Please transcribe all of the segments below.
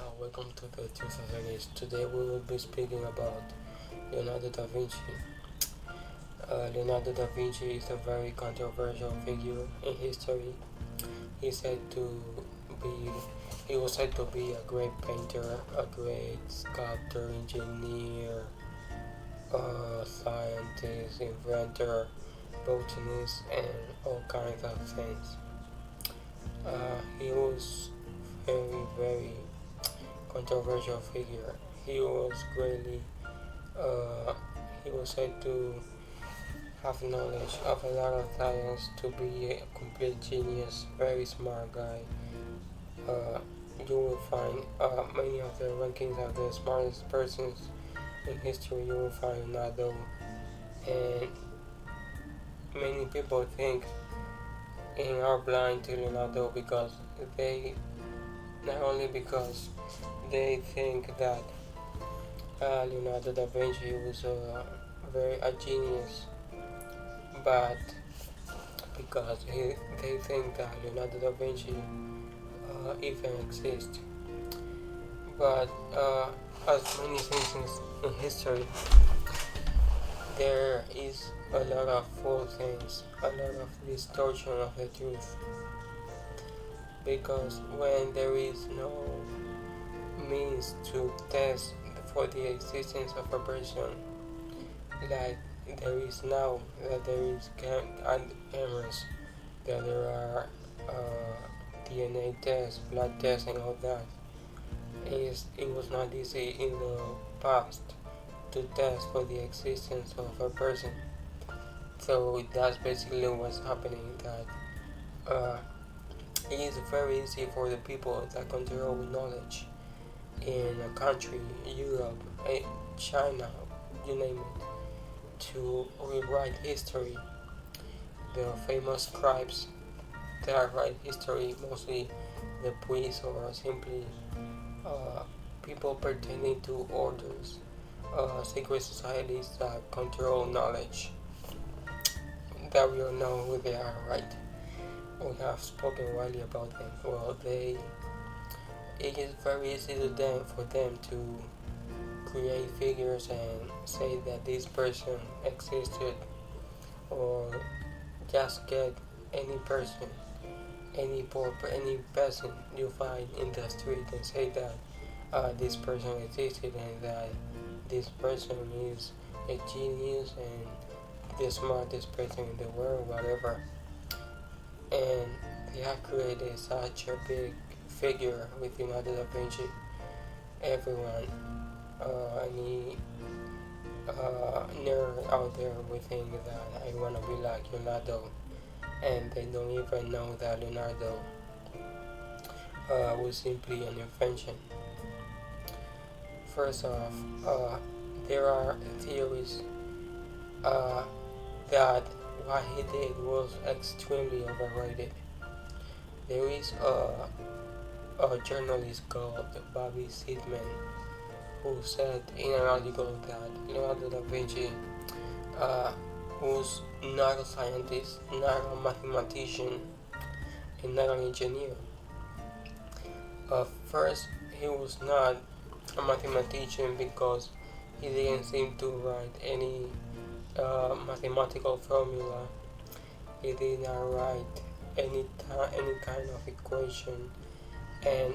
Welcome to the 2000s. Today we will be speaking about Leonardo da Vinci. Leonardo da Vinci is a very controversial figure in history. He said to be he was said to be a great painter, a great sculptor, engineer, scientist, inventor, botanist, and all kinds of things. He was very controversial figure. He was greatly uh, he was said to have knowledge of a lot of science, to be a complete genius, very smart guy. Uh, you will find many of the rankings of the smartest persons in history. You will find Leonardo, and many people think and are blind to Leonardo because they not only because they think that Leonardo da Vinci was a genius, but because they think that Leonardo da Vinci even exists. But as many things in history, there is a lot of false things, a lot of distortion of the truth. Because when there is no means to test for the existence of a person, like there is now, that there is cameras, that there are DNA tests, blood tests, and all that. It was not easy in the past to test for the existence of a person. So that's basically what's happening. That it is very easy for the people that control knowledge in a country, Europe, China, you name it, to rewrite history. The famous scribes that write history, mostly the priests or simply uh, people pertaining to orders, secret societies that control knowledge, that we all know who they are, right? We have spoken widely about them. Well, it is very easy for them to create figures and say that this person existed, or just get any person, any peasant you find in the street and say that this person existed and that this person is a genius and the smartest person in the world, whatever. And they have created such a big figure with Leonardo da Vinci. Everyone, any nerd out there will think that I want to be like Leonardo, and they don't even know that Leonardo was simply an invention. First off, there are theories uh, that what he did was extremely overrated. There is a journalist called Bobby Seidman who said in an article that Leonardo da Vinci uh, was not a scientist, not a mathematician, and not an engineer. First, he was not a mathematician because he didn't seem to write any mathematical formula. He did not write any kind of equation, and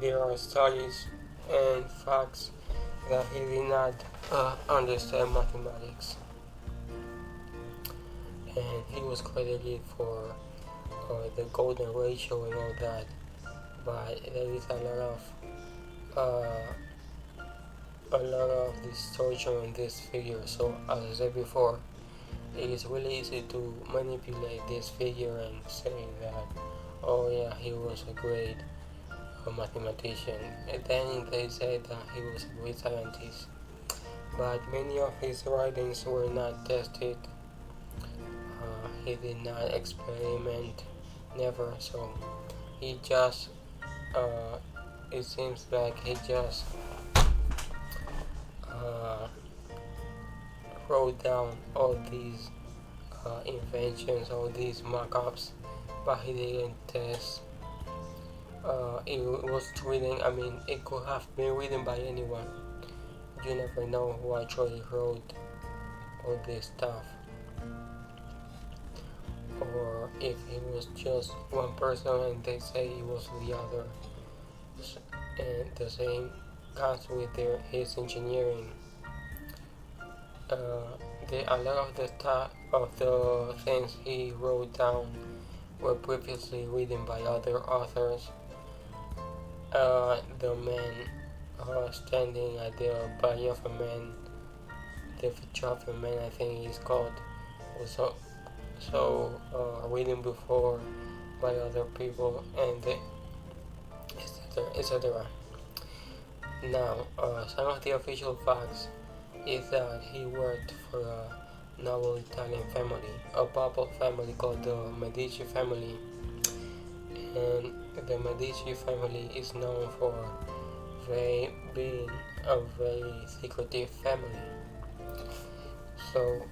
there are studies and facts that he did not understand mathematics, and he was credited for the golden ratio and all that. But there is a lot of distortion in this figure. So as I said before, it is really easy to manipulate this figure and say that, oh yeah, he was a great mathematician, and then they say that he was a great scientist. But many of his writings were not tested. He did not experiment, never. So he just, uh, it seems like he just uh, wrote down all these inventions, all these mock-ups, but he didn't test it was written. I mean, it could have been written by anyone. You never know who actually wrote all this stuff, or if it was just one person and they say it was the other. And the same comes with his engineering. A lot of the things he wrote down were previously written by other authors. The man standing at the body of a man, the picture of a man, I think it's called, was written before by other people, and etc. etc. Now, some of the official facts is that he worked for a noble Italian family, a papal family called the Medici family, and the Medici family is known for being a very secretive family. So,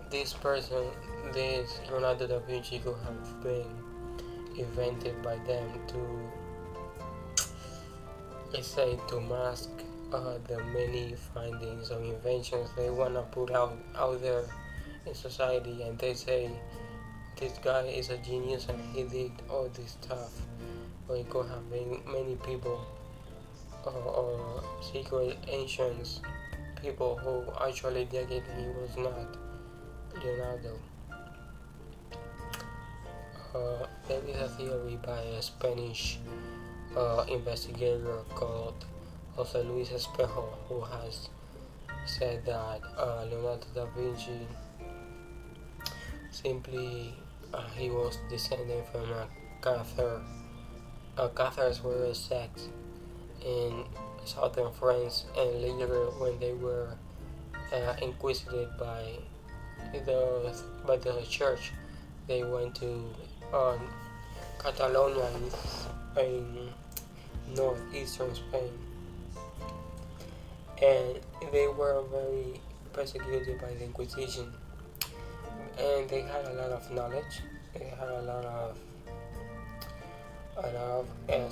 this person, this Leonardo da Vinci, could have been invented by them to, let's say, to mask the many findings or inventions they want to put out there in society, and they say this guy is a genius and he did all this stuff. Or it could have been many people or secret ancient people who actually did it and he was not Leonardo. There is a theory by a Spanish investigator called Jose Luis Espejo, who has said that Leonardo da Vinci simply he was descended from a cathar. Cathars were a sect in southern France, and later when they were inquisited by the church, they went to Catalonia in northeastern Spain, and they were very persecuted by the Inquisition, and they had a lot of knowledge. They had a lot of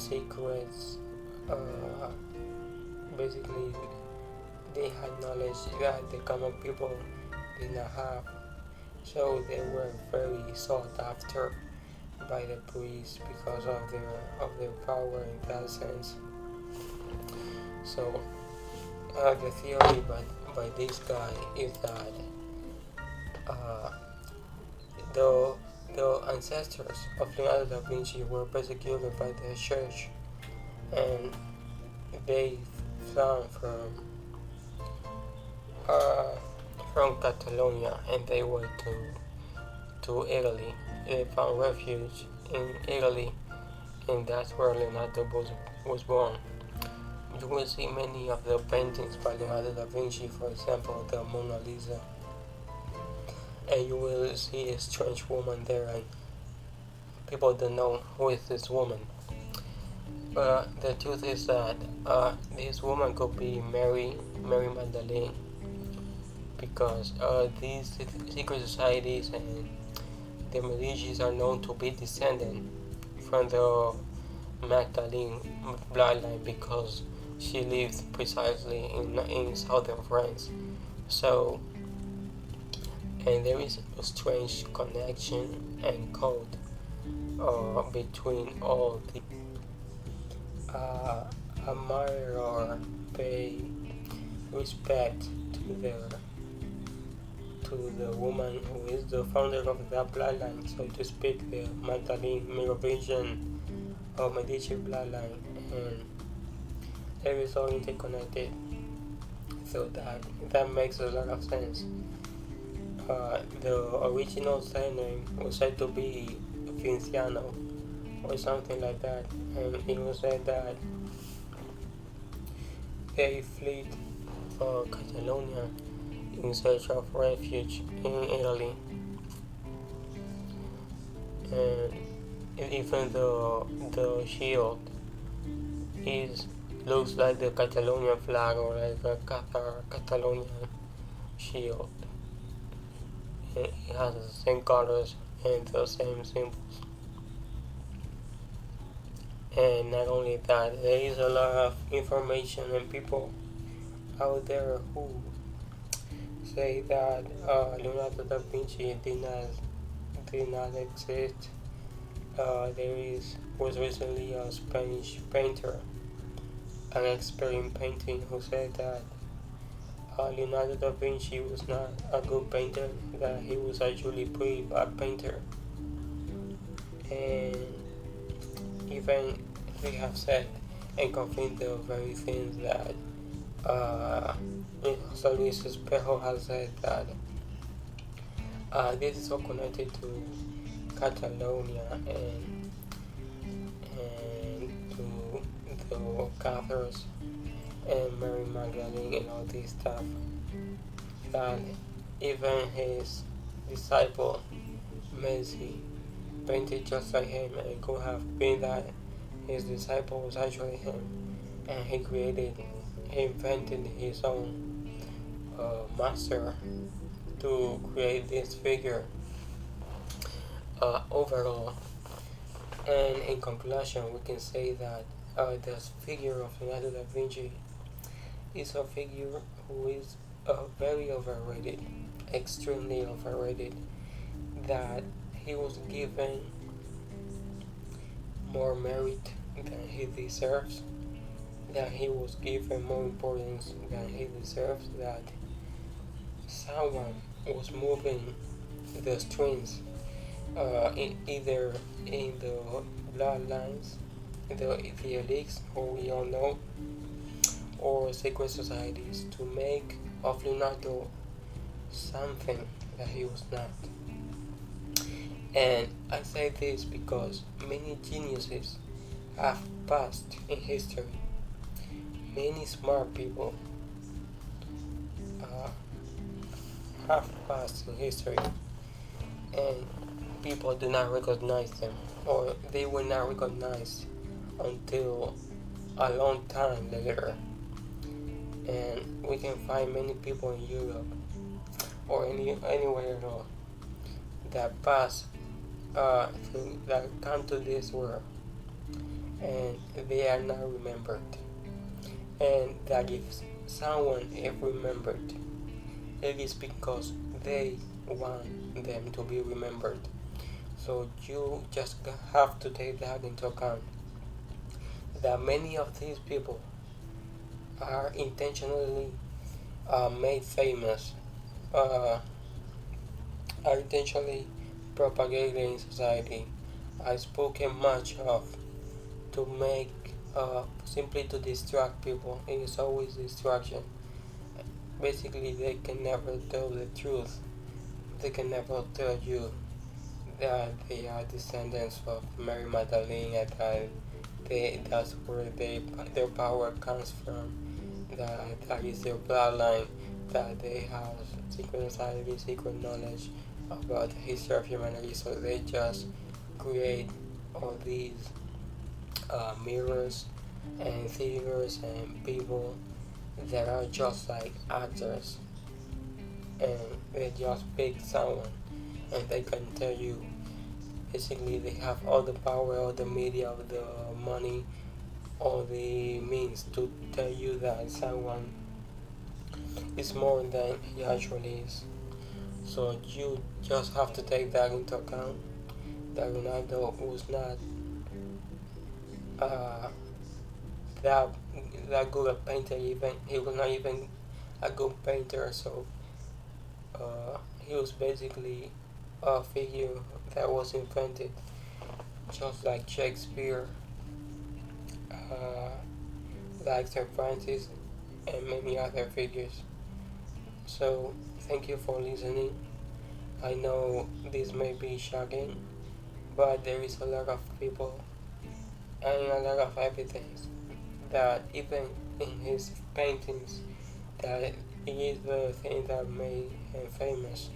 secrets. Basically, they had knowledge that the common people did not have. So they were very sought after by the priests because of their power in that sense. So the theory by this guy is that uh, the ancestors of Leonardo da Vinci were persecuted by the church, and they fled from Catalonia, and they went to Italy. They found refuge in Italy, and that's where Leonardo was born. You will see many of the paintings by Leonardo da Vinci, for example, the Mona Lisa, and you will see a strange woman there, and people don't know who is this woman. The truth is that this woman could be Mary Magdalene, because these secret societies and the Medicis are known to be descended from the Magdalene bloodline, because she lived precisely in southern France. So, and there is a strange connection and code between all the admire or pay respect to the woman who is the founder of that bloodline, so to speak, the Magdalene Merovingian or Medici bloodline, and it is all interconnected. So that makes a lot of sense. The original surname was said to be Vinciano or something like that, and it was said that they fled Catalonia in search of refuge in Italy, and even the shield looks like the Catalonian flag, or like a cathar Catalonian shield. It has the same colors and the same symbols. And not only that, there is a lot of information and people out there who say that Leonardo da Vinci did not exist. Was recently a Spanish painter, an expert in painting, who said that Leonardo da Vinci was not a good painter, that he was actually a pretty bad painter. And even they have said and confirmed the very things that José Luis Espejo has said, that this is all connected to Catalonia and to the Cathars and Mary Magdalene and all this stuff. That even his disciple Medici painted just like him, and it could have been that his disciple was actually him, and he invented his own master to create this figure overall. And in conclusion, we can say that this figure of Leonardo da Vinci is a figure who is very overrated, extremely overrated, that he was given more merit than he deserves, that he was given more importance than he deserves, that someone was moving the strings either in the bloodlines, the elites, who we all know, or secret societies, to make of Leonardo something that he was not. And I say this because many geniuses have passed in history. Many smart people uh, have passed in history, and people do not recognize them, or they were not recognized until a long time later. And we can find many people in Europe or anywhere at all that pass that come to this world, and they are not remembered. And that if someone is remembered, it is because they want them to be remembered. So you just have to take that into account, that many of these people are intentionally made famous, are intentionally propagated in society, are spoken much of, to make simply to distract people. It is always distraction. Basically, they can never tell the truth. They can never tell you that they are descendants of Mary Magdalene, and that that's where their power comes from, that is their bloodline, that they have secret society, secret knowledge about the history of humanity. So they just create all these mirrors and figures and people that are just like actors, and they just pick someone and they can tell you. Basically, they have all the power, all the media, all the money, all the means to tell you that someone is more than he actually is. So you just have to take that into account, that Ronaldo was not uh, that good a painter. Even he was not even a good painter. So he was basically a figure that was invented, just like Shakespeare, uh, like St. Francis, and many other figures. So thank you for listening. I know this may be shocking, but there is a lot of people and a lot of evidence that even in his paintings, that it is the thing that made him famous,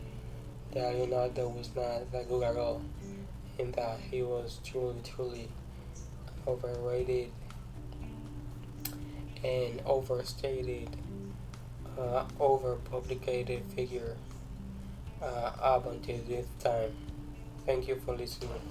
that Leonardo was not that good at all, and that he was truly overrated and overstated, overpublicated figure up until this time. Thank you for listening.